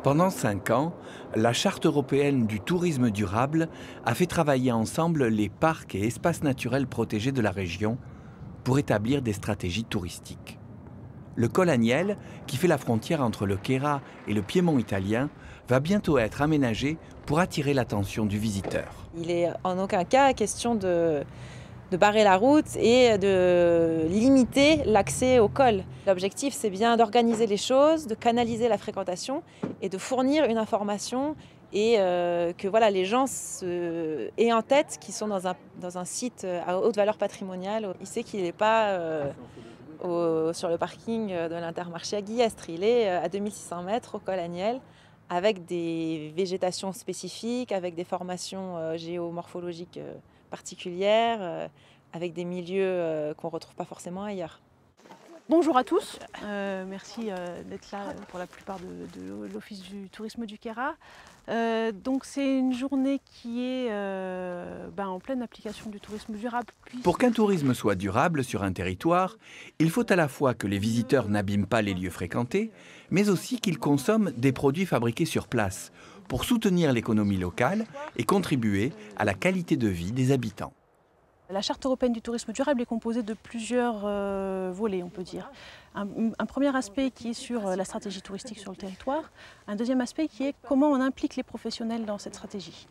Pendant 5 ans, la Charte européenne du tourisme durable a fait travailler ensemble les parcs et espaces naturels protégés de la région pour établir des stratégies touristiques. Le col Agnel, qui fait la frontière entre le Queyras et le Piémont italien, va bientôt être aménagé pour attirer l'attention du visiteur. Il n'est en aucun cas question de barrer la route et de limiter l'accès au col. L'objectif, c'est bien d'organiser les choses, de canaliser la fréquentation et de fournir une information et que voilà, les gens aient en tête qu'ils sont dans un site à haute valeur patrimoniale. Il sait qu'il n'est pas sur le parking de l'Intermarché à Guillestre, il est à 2600 mètres au col Agnel, avec des végétations spécifiques, avec des formations géomorphologiques particulières, avec des milieux qu'on ne retrouve pas forcément ailleurs. Bonjour à tous, merci d'être là pour la plupart de l'Office du tourisme du Queyras. Donc c'est une journée qui est en pleine application du tourisme durable. Pour qu'un tourisme soit durable sur un territoire, il faut à la fois que les visiteurs n'abîment pas les lieux fréquentés, mais aussi qu'ils consomment des produits fabriqués sur place pour soutenir l'économie locale et contribuer à la qualité de vie des habitants. La Charte européenne du tourisme durable est composée de plusieurs volets, on peut dire. Un premier aspect qui est sur la stratégie touristique sur le territoire, un deuxième aspect qui est comment on implique les professionnels dans cette stratégie.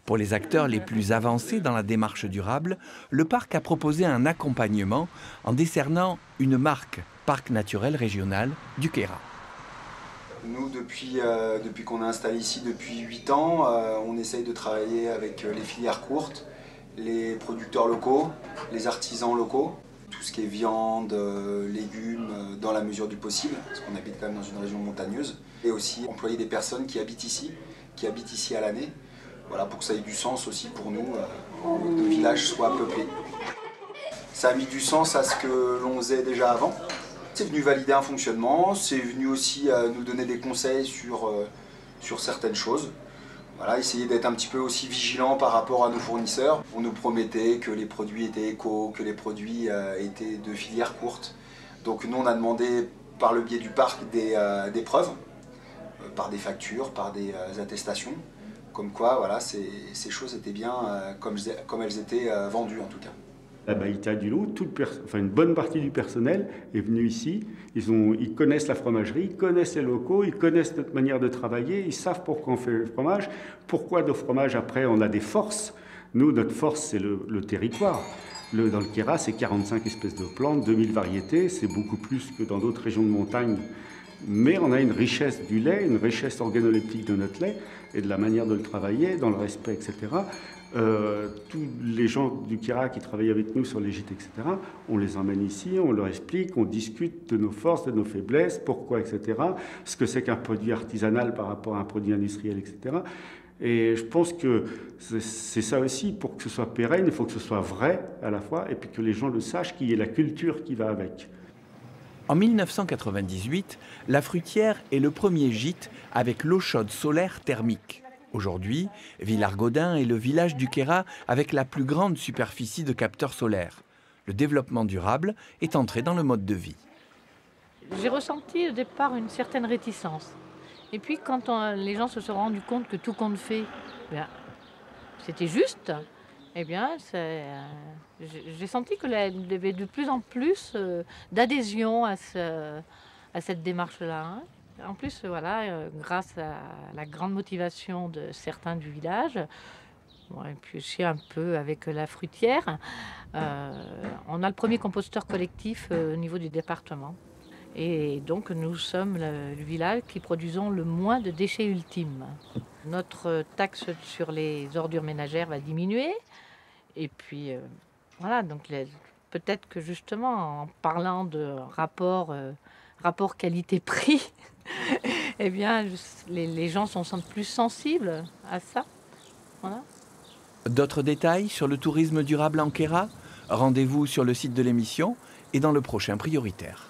Pour les acteurs les plus avancés dans la démarche durable, le parc a proposé un accompagnement en décernant une marque Parc naturel régional du Queyras. Nous, depuis qu'on est installé ici depuis 8 ans, on essaye de travailler avec les filières courtes, les producteurs locaux, les artisans locaux, tout ce qui est viande, légumes, dans la mesure du possible, parce qu'on habite quand même dans une région montagneuse, et aussi employer des personnes qui habitent ici à l'année, voilà, pour que ça ait du sens aussi pour nous, que nos villages soient peuplés. Ça a mis du sens à ce que l'on faisait déjà avant. C'est venu valider un fonctionnement, c'est venu aussi nous donner des conseils sur certaines choses. Voilà, essayer d'être un petit peu aussi vigilant par rapport à nos fournisseurs. On nous promettait que les produits étaient éco, que les produits étaient de filière courte. Donc nous on a demandé par le biais du parc des preuves, par des factures, par des attestations, comme quoi voilà, ces choses étaient bien comme elles étaient vendues en tout cas. La Baïta du Loup, une bonne partie du personnel est venue ici. Ils connaissent la fromagerie, ils connaissent les locaux, ils connaissent notre manière de travailler, ils savent pourquoi on fait le fromage, pourquoi nos fromages, après, on a des forces. Nous, notre force, c'est le territoire. Dans le Queyras, c'est 45 espèces de plantes, 2000 variétés, c'est beaucoup plus que dans d'autres régions de montagne. Mais on a une richesse du lait, une richesse organoleptique de notre lait et de la manière de le travailler, dans le respect, etc. Tous les gens du Queyras qui travaillent avec nous sur les gîtes, etc., on les emmène ici, on leur explique, on discute de nos forces, de nos faiblesses, pourquoi, etc., ce que c'est qu'un produit artisanal par rapport à un produit industriel, etc. Et je pense que c'est ça aussi, pour que ce soit pérenne, il faut que ce soit vrai à la fois, et puis que les gens le sachent, qu'il y ait la culture qui va avec. En 1998, la Fruitière est le premier gîte avec l'eau chaude solaire thermique. Aujourd'hui, Villars-Gaudin est le village du Queyras avec la plus grande superficie de capteurs solaires. Le développement durable est entré dans le mode de vie. J'ai ressenti au départ une certaine réticence. Et puis quand les gens se sont rendus compte que tout compte fait, c'était juste, j'ai senti qu'il y avait de plus en plus d'adhésion à cette démarche-là. En plus, voilà, grâce à la grande motivation de certains du village, et puis aussi un peu avec la Fruitière, on a le premier composteur collectif au niveau du département. Et donc nous sommes le village qui produisons le moins de déchets ultimes. Notre taxe sur les ordures ménagères va diminuer. Et puis voilà, donc peut-être que justement en parlant de rapport qualité-prix, les gens sont plus sensibles à ça. Voilà. D'autres détails sur le tourisme durable en Queyras? Rendez-vous sur le site de l'émission et dans le prochain Prioritaire.